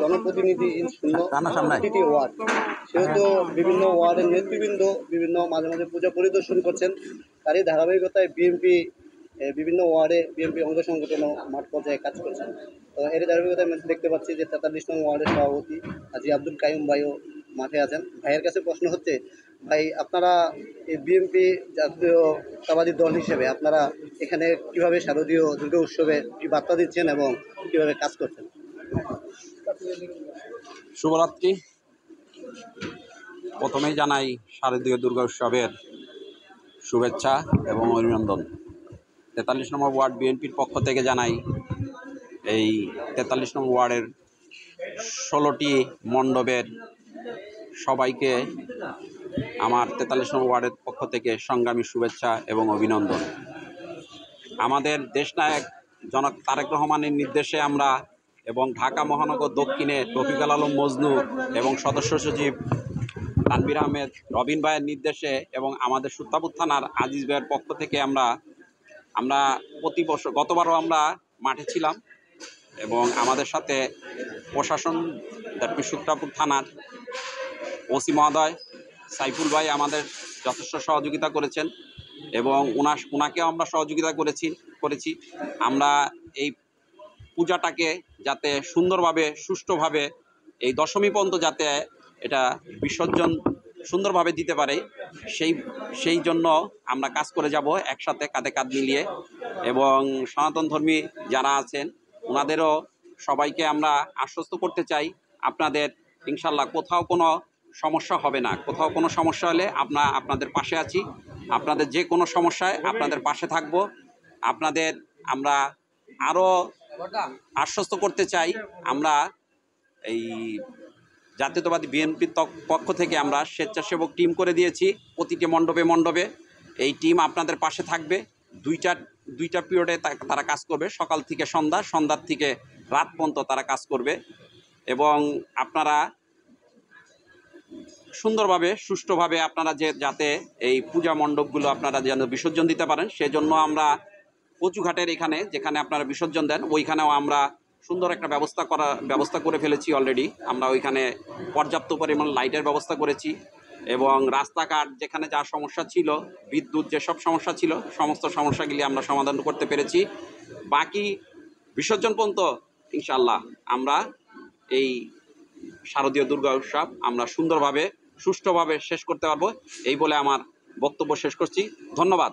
জনপ্রতিনিধি শূন্য প্রতিটি ওয়ার্ড, সেহেতু বিভিন্ন ওয়ার্ডের নেতৃবৃন্দ বিভিন্ন মাঝে মাঝে পূজা পরিদর্শন করছেন। তারই ধারাবাহিকতায় বিএনপি বিভিন্ন ওয়ার্ডে বিএনপি অঙ্গ সংগঠন মাঠ পর্যায়ে কাজ করছেন। তো এর ধারাবাহিকতায় আমি দেখতে পাচ্ছি যে 43 নং ওয়ার্ডের সভাপতি হাজী আব্দুল কাইয়ুম ভাইও মাঠে আছেন। ভাইয়ের কাছে প্রশ্ন হচ্ছে, ভাই আপনারা এই বিএনপি জাতীয়তাবাদী দল হিসেবে আপনারা এখানে কিভাবে শারদীয় দুর্গা উৎসবে কি বার্তা দিচ্ছেন এবং কিভাবে কাজ করছেন? শুভরাত্রি। প্রথমেই জানাই শারদীয় দুর্গা উৎসবের শুভেচ্ছা এবং অভিনন্দন। 43 নম্বর ওয়ার্ড বিএনপির পক্ষ থেকে জানাই এই 43 নম্বর ওয়ার্ডের 16টি মণ্ডপের সবাইকে আমার 43 নম্বর ওয়ার্ডের পক্ষ থেকে সংগ্রামী শুভেচ্ছা এবং অভিনন্দন। আমাদের দেশনায়ক জনাব তারেক রহমানের নির্দেশে আমরা এবং ঢাকা মহানগর দক্ষিণে রফিকুল আলম মজনু এবং সদস্য সচিব তানভীর আহমেদ রবিন ভাইয়ের নির্দেশে এবং আমাদের সুত্তাপুর থানার আজিজ ভাইয়ের পক্ষ থেকে আমরা প্রতি বছর, গতবারও আমরা মাঠে ছিলাম এবং আমাদের সাথে প্রশাসন সুত্তাপুর থানার ওসি মহোদয় সাইফুল ভাই আমাদের যথেষ্ট সহযোগিতা করেছেন এবং ওনাকেও আমরা সহযোগিতা করেছি। আমরা এই পূজাটাকে যাতে সুন্দরভাবে সুষ্ঠুভাবে এই দশমী পর্যন্ত যাতে এটা বিসর্জন সুন্দরভাবে দিতে পারে সেই জন্য আমরা কাজ করে যাব একসাথে কাঁধে কাঁধ মিলিয়ে। এবং সনাতন ধর্মী যারা আছেন ওনাদেরও সবাইকে আমরা আশ্বস্ত করতে চাই, আপনাদের ইনশাল্লাহ কোথাও কোনো সমস্যা হবে না। কোথাও কোনো সমস্যা হলে আপনাদের পাশে আছি। আপনাদের যে কোনো সমস্যায় আপনাদের পাশে থাকব। আপনাদের আমরা আরও আশ্বস্ত করতে চাই, আমরা এই জাতীয়তাবাদী বিএনপির পক্ষ থেকে আমরা স্বেচ্ছাসেবক টিম করে দিয়েছি প্রতিটি মণ্ডপে। এই টিম আপনাদের পাশে থাকবে। দুইটা পিরিয়ডে তারা কাজ করবে, সকাল থেকে সন্ধ্যার থেকে রাত পর্যন্ত তারা কাজ করবে এবং আপনারা সুন্দরভাবে সুষ্ঠুভাবে আপনারা যাতে এই পূজা মণ্ডপগুলো আপনারা যেন বিসর্জন দিতে পারেন, সেজন্য আমরা কচুঘাটের এখানে যেখানে আপনারা বিসর্জন দেন ওইখানেও আমরা সুন্দর একটা ব্যবস্থা করে ফেলেছি অলরেডি। আমরা ওইখানে পর্যাপ্ত পরিমাণ লাইটের ব্যবস্থা করেছি এবং রাস্তাঘাট যেখানে যা সমস্যা ছিল, বিদ্যুৎ যেসব সমস্যা ছিল, সমস্ত সমস্যাগুলি আমরা সমাধান করতে পেরেছি। বাকি বিসর্জন পর্যন্ত ইনশাআল্লাহ আমরা এই শারদীয় দুর্গা উৎসব আমরা সুন্দরভাবে সুষ্ঠুভাবে শেষ করতে পারবো, এই বলে আমার বক্তব্য শেষ করছি। ধন্যবাদ।